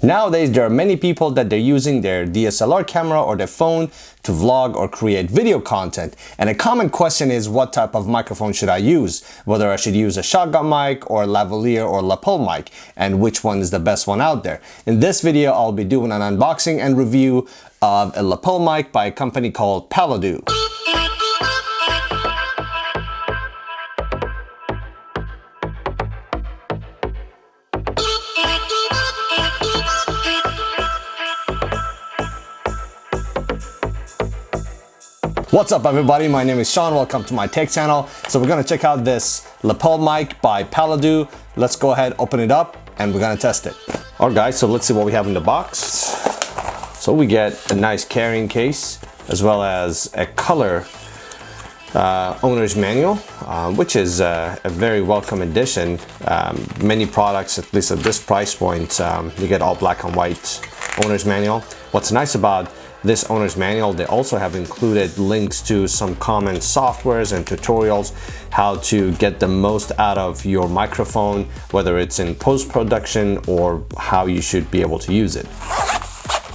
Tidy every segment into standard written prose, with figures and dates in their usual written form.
Nowadays, there are many people that they're using their DSLR camera or their phone to vlog or create video content. And a common question is, what type of microphone should I use? Whether I should use a shotgun mic or a lavalier or lapel mic, and which one is the best one out there. In this video, I'll be doing an unboxing and review of a lapel mic by a company called Paladou. What's up everybody, my name is Sean, welcome to my tech channel. So we're gonna check out this lapel mic by Paladou. Let's go ahead, open it up, and we're gonna test it. All right guys, so let's see what we have in the box. So we get a nice carrying case, as well as a color owner's manual, which is a very welcome addition. Many products, at least at this price point, you get all black and white owner's manual. What's nice about this owner's manual, they also have included links to some common softwares and tutorials how to get the most out of your microphone, whether it's in post-production or how you should be able to use it.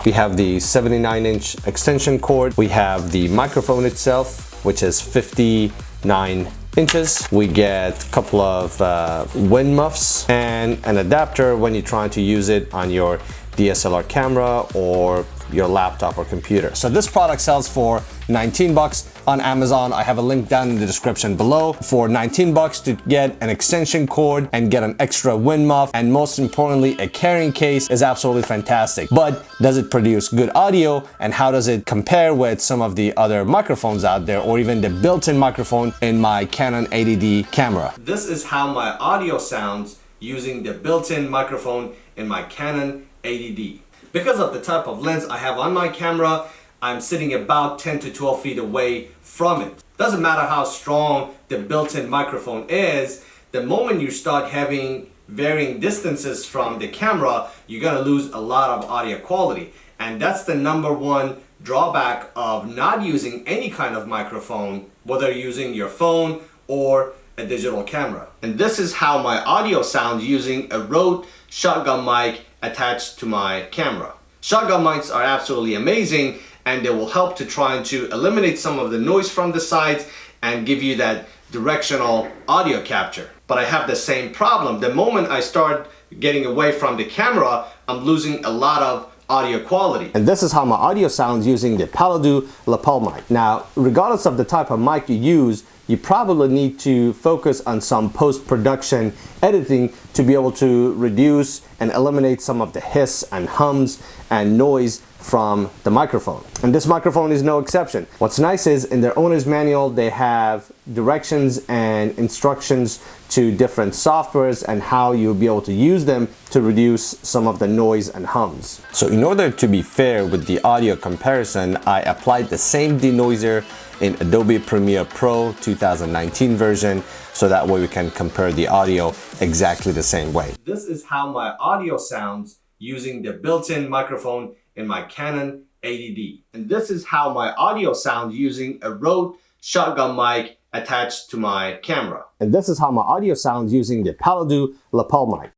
We have the 79-inch extension cord. We have the microphone itself, which is 59 inches. We get a couple of wind muffs and an adapter when you're trying to use it on your DSLR camera or your laptop or computer. So this product sells for 19 bucks on Amazon. I have a link down in the description below. For 19 bucks to get an extension cord and get an extra wind muff, and most importantly, a carrying case, is absolutely fantastic. But does it produce good audio, and how does it compare with some of the other microphones out there, or even the built-in microphone in my Canon 80D camera? This is how my audio sounds using the built-in microphone in my Canon 80D. Because of the type of lens I have on my camera, I'm sitting about 10 to 12 feet away from it. Doesn't matter how strong the built-in microphone is, the moment you start having varying distances from the camera, you're gonna lose a lot of audio quality. And that's the number one drawback of not using any kind of microphone, whether using your phone or a digital camera. And this is how my audio sounds using a Rode shotgun mic attached to my camera. Shotgun mics are absolutely amazing, and they will help to try to eliminate some of the noise from the sides and give you that directional audio capture. But I have the same problem. The moment I start getting away from the camera, I'm losing a lot of audio quality. And this is how my audio sounds using the Paladou lapel mic. Now, regardless of the type of mic you use, you probably need to focus on some post-production editing to be able to reduce and eliminate some of the hiss and hums and noise from the microphone. And this microphone is no exception. What's nice is in their owner's manual, they have directions and instructions to different softwares and how you'll be able to use them to reduce some of the noise and hums. So in order to be fair with the audio comparison, I applied the same denoiser in Adobe Premiere Pro 2019 version, so that way we can compare the audio exactly the same way. This is how my audio sounds using the built-in microphone in my Canon 80D. And this is how my audio sounds using a Rode shotgun mic attached to my camera. And this is how my audio sounds using the Paladou lapel mic.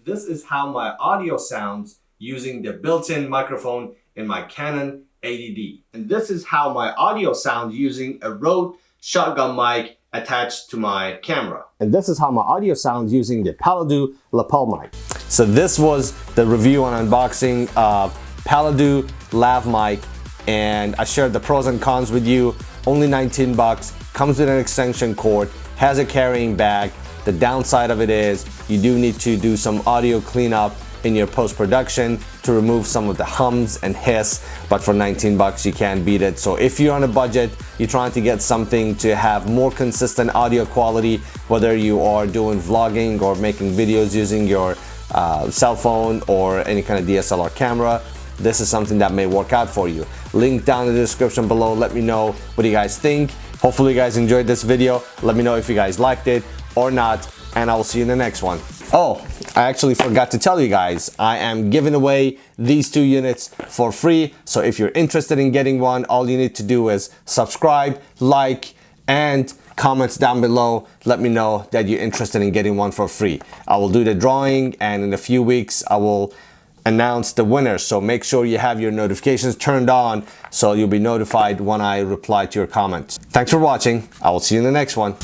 This is how my audio sounds using the built-in microphone in my Canon 80D. And this is how my audio sounds using a Rode shotgun mic attached to my camera. And this is how my audio sounds using the Paladou lapel mic. So this was the review and unboxing of Paladou Lav mic, and I shared the pros and cons with you. Only 19 bucks, comes with an extension cord, has a carrying bag. The downside of it is you do need to do some audio cleanup in your post-production to remove some of the hums and hiss, but for 19 bucks you can't beat it. So if you're on a budget, you're trying to get something to have more consistent audio quality, whether you are doing vlogging or making videos using your cell phone or any kind of DSLR camera, this is something that may work out for you. Link down in the description below. Let me know what you guys think. Hopefully you guys enjoyed this video. Let me know if you guys liked it or not, and I will see you in the next one. Oh, I actually forgot to tell you guys, I am giving away these 2 units for free. So if you're interested in getting one, all you need to do is subscribe, like, and comments down below. Let me know that you're interested in getting one for free. I will do the drawing, and in a few weeks I will announce the winner. So make sure you have your notifications turned on so you'll be notified when I reply to your comments. Thanks for watching. I will see you in the next one.